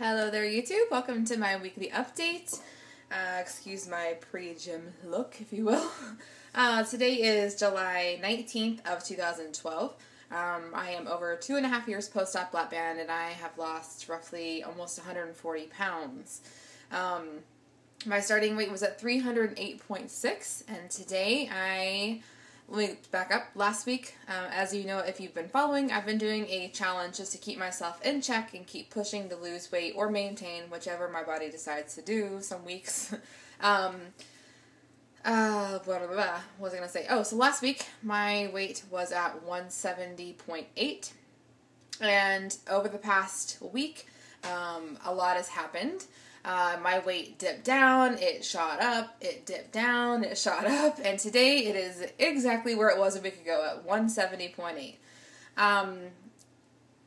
Hello there, YouTube. Welcome to my weekly update. Excuse my pre-gym look, if you will. Today is July 19th of 2012. I am over 2.5 years post-op lap band, and I have lost roughly almost 140 pounds. My starting weight was at 308.6, and today let me back up. Last week, as you know, if you've been following, I've been doing a challenge just to keep myself in check and keep pushing to lose weight or maintain, whichever my body decides to do some weeks. What was I going to say? Oh, so last week, my weight was at 170.8, and over the past week, a lot has happened. My weight dipped down, it shot up, it dipped down, it shot up, and today it is exactly where it was a week ago at 170.8.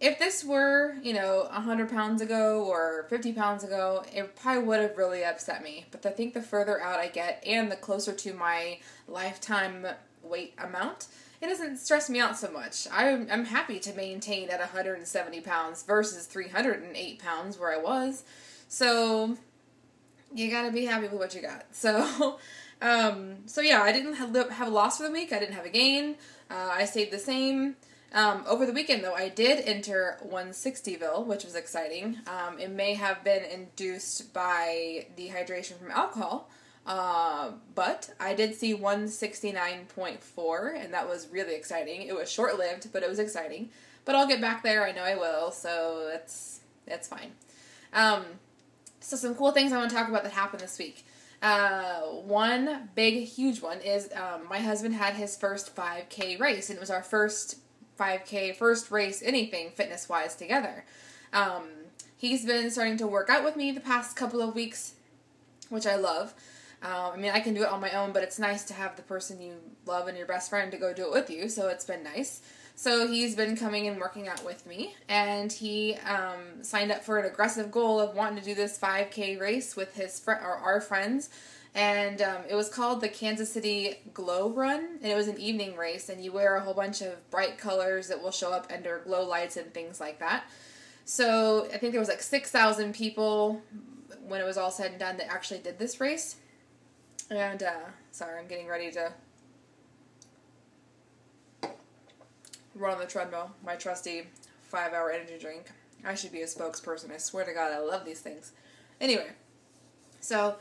If this were, 100 pounds ago or 50 pounds ago, it probably would have really upset me. But I think the further out I get and the closer to my lifetime weight amount, it doesn't stress me out so much. I'm happy to maintain at 170 pounds versus 308 pounds where I was. So, you gotta be happy with what you got. So yeah, I didn't have a loss for the week. I didn't have a gain. I stayed the same. Over the weekend, though, I did enter 160ville, which was exciting. It may have been induced by dehydration from alcohol, but I did see 169.4, and that was really exciting. It was short-lived, but it was exciting. But I'll get back there. I know I will, so that's fine. So some cool things I want to talk about that happened this week. One big, huge one is my husband had his first 5K race, and it was our first 5K, first race, anything fitness-wise together. He's been starting to work out with me the past couple of weeks, which I love. I can do it on my own, but it's nice to have the person you love and your best friend to go do it with you, so it's been nice. So he's been coming and working out with me, and he signed up for an aggressive goal of wanting to do this 5K race with our friends, and it was called the Kansas City Glow Run, and it was an evening race, and you wear a whole bunch of bright colors that will show up under glow lights and things like that. So I think there was like 6,000 people when it was all said and done that actually did this race, and sorry, I'm getting ready to run on the treadmill, my trusty 5-hour energy drink. I should be a spokesperson. I swear to God, I love these things. Anyway, so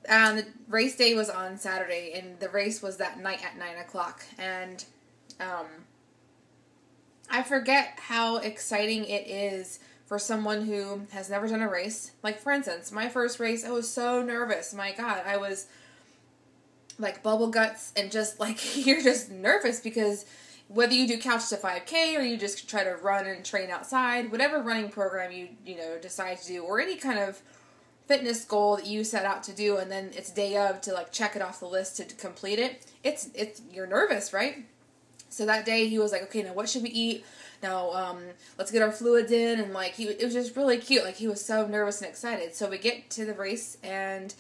the race day was on Saturday, and the race was that night at 9 o'clock. And I forget how exciting it is for someone who has never done a race. Like, for instance, my first race, I was so nervous. My God, I was like bubble guts and just like, you're just nervous because whether you do couch to 5K or you just try to run and train outside, whatever running program you decide to do, or any kind of fitness goal that you set out to do, and then it's day of to like check it off the list to complete it, you're nervous, right? So that day he was like, okay, now what should we eat? Now let's get our fluids in, and like it was just really cute. Like he was so nervous and excited. So we get to the race, and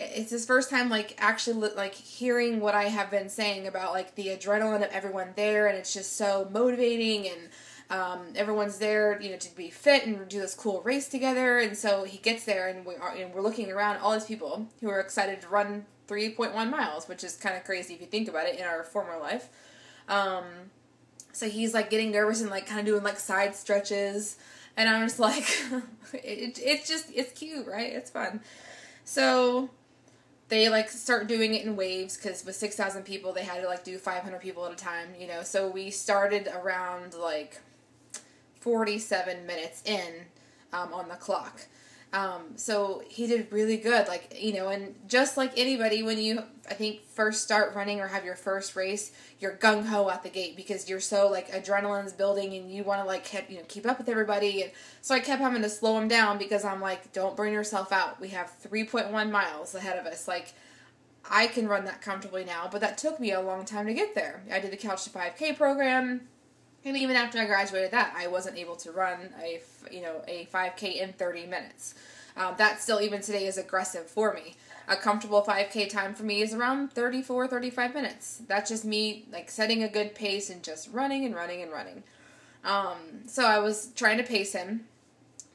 it's his first time, like, actually, like, hearing what I have been saying about, like, the adrenaline of everyone there, and it's just so motivating, and everyone's there, to be fit and do this cool race together, and so he gets there, and we're looking around all these people who are excited to run 3.1 miles, which is kind of crazy if you think about it in our former life. So he's, like, getting nervous and, like, kind of doing, like, side stretches, and I'm just like, it's cute, right? It's fun. So they, like, start doing it in waves, because with 6,000 people, they had to, like, do 500 people at a time, So we started around, like, 47 minutes in on the clock. So he did really good, like, and just like anybody, when you, I think, first start running or have your first race, you're gung-ho out the gate because you're so, like, adrenaline's building and you want to, like, keep up with everybody. And so I kept having to slow him down because I'm like, don't burn yourself out. We have 3.1 miles ahead of us. Like, I can run that comfortably now, but that took me a long time to get there. I did the Couch to 5K program, and even after I graduated that, I wasn't able to run a 5K in 30 minutes. That still, even today, is aggressive for me. A comfortable 5K time for me is around 34, 35 minutes. That's just me, like, setting a good pace and just running and running and running. So I was trying to pace him,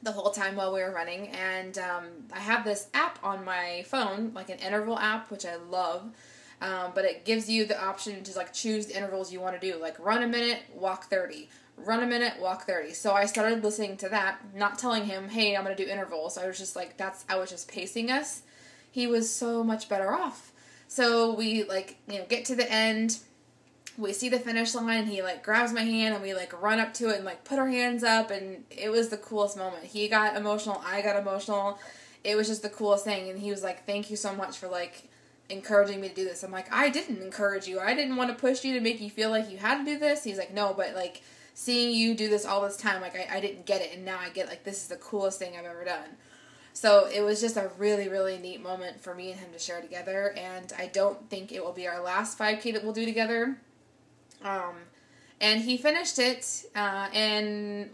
the whole time while we were running. And I have this app on my phone, like an interval app, which I love. But it gives you the option to like choose the intervals you want to do, like run a minute, walk 30. Run a minute, walk 30. So I started listening to that, not telling him, hey, I'm going to do intervals. I was just like, I was just pacing us. He was so much better off. So we like, get to the end. We see the finish line, and he like grabs my hand, and we like run up to it and like put our hands up, and it was the coolest moment. He got emotional. I got emotional. It was just the coolest thing. And he was like, thank you so much for like encouraging me to do this. I'm like, I didn't encourage you. I didn't want to push you to make you feel like you had to do this. He's like, no, but like, seeing you do this all this time, like, I didn't get it, and now I get, like, this is the coolest thing I've ever done. So it was just a really, really neat moment for me and him to share together, and I don't think it will be our last 5K that we'll do together. And he finished it in,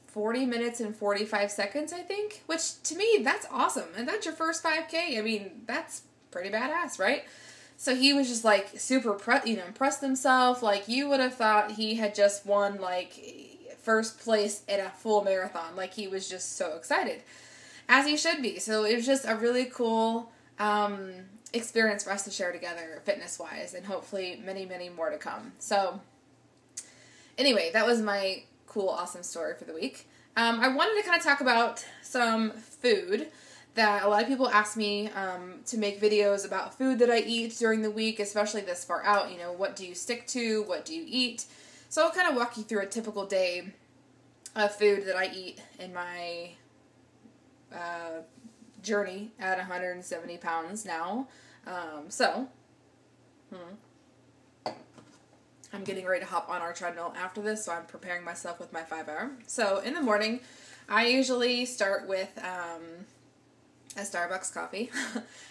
40 minutes and 45 seconds, I think, which, to me, that's awesome, and that's your first 5K. I mean, that's pretty badass, right? So he was just, like, super, impressed himself. Like, you would have thought he had just won, like, first place in a full marathon. Like, he was just so excited. As he should be. So it was just a really cool experience for us to share together, fitness-wise. And hopefully many, many more to come. So, anyway, that was my cool, awesome story for the week. I wanted to kind of talk about some food that a lot of people ask me to make videos about food that I eat during the week, especially this far out. What do you stick to? What do you eat? So I'll kind of walk you through a typical day of food that I eat in my journey at 170 pounds now. I'm getting ready to hop on our treadmill after this, so I'm preparing myself with my 5-hour. So in the morning, I usually start with a Starbucks coffee.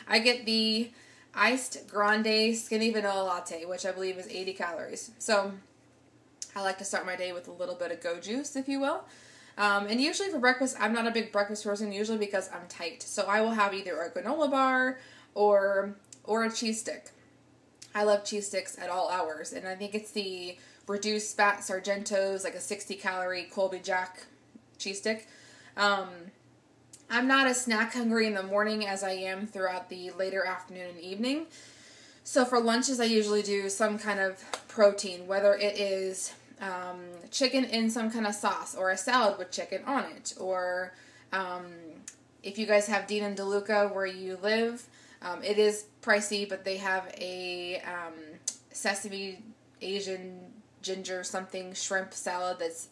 I get the iced grande skinny vanilla latte, which I believe is 80 calories. So I like to start my day with a little bit of go juice, if you will. And usually for breakfast, I'm not a big breakfast person, usually because I'm tight. So I will have either a granola bar or a cheese stick. I love cheese sticks at all hours, and I think it's the reduced fat Sargento's, like a 60 calorie Colby Jack cheese stick. I'm not as snack hungry in the morning as I am throughout the later afternoon and evening. So for lunches, I usually do some kind of protein, whether it is chicken in some kind of sauce, or a salad with chicken on it, or if you guys have Dean and DeLuca where you live, it is pricey, but they have a sesame, Asian, ginger something shrimp salad that's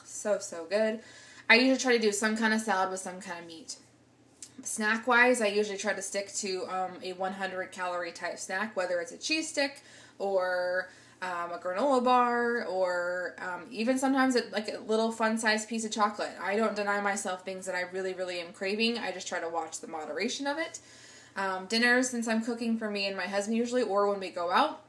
so good. I usually try to do some kind of salad with some kind of meat. Snack-wise, I usually try to stick to a 100-calorie type snack, whether it's a cheese stick or a granola bar, or even sometimes like a little fun-sized piece of chocolate. I don't deny myself things that I really, really am craving. I just try to watch the moderation of it. Dinners, since I'm cooking for me and my husband usually, or when we go out,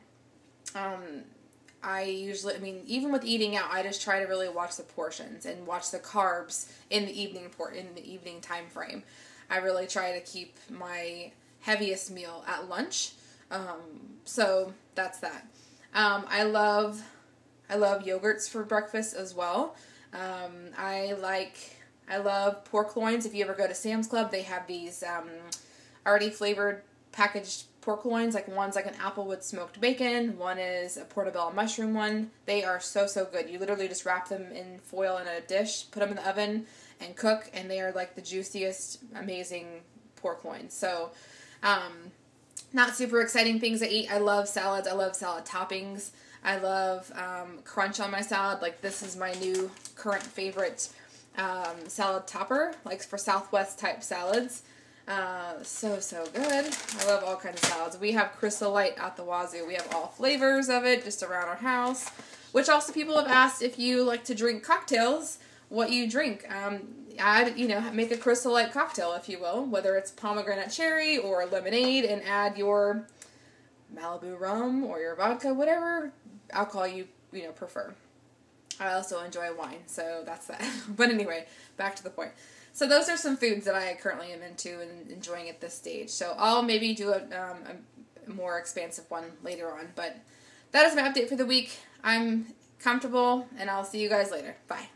even with eating out, I just try to really watch the portions and watch the carbs in the evening time frame. I really try to keep my heaviest meal at lunch. So that's that. I love yogurts for breakfast as well. I love pork loins. If you ever go to Sam's Club, they have these already flavored packaged pork loins. Like one's like an applewood smoked bacon, one is a portobello mushroom one. They are so good. You literally just wrap them in foil in a dish, put them in the oven, and cook, and they are like the juiciest, amazing pork loins. So, not super exciting things to eat. I love salads. I love salad toppings. I love crunch on my salad. Like, this is my new current favorite salad topper, like for Southwest type salads. So good. I love all kinds of salads. We have Crystal Light at the wazoo. We have all flavors of it just around our house, which also people have asked if you like to drink cocktails, what you drink. Make a Crystal Light cocktail, if you will, whether it's pomegranate cherry or lemonade, and add your Malibu rum or your vodka, whatever alcohol you prefer. I also enjoy wine, so that's that. But anyway, back to the point. So those are some foods that I currently am into and enjoying at this stage. So I'll maybe do a more expansive one later on. But that is my update for the week. I'm comfortable, and I'll see you guys later. Bye.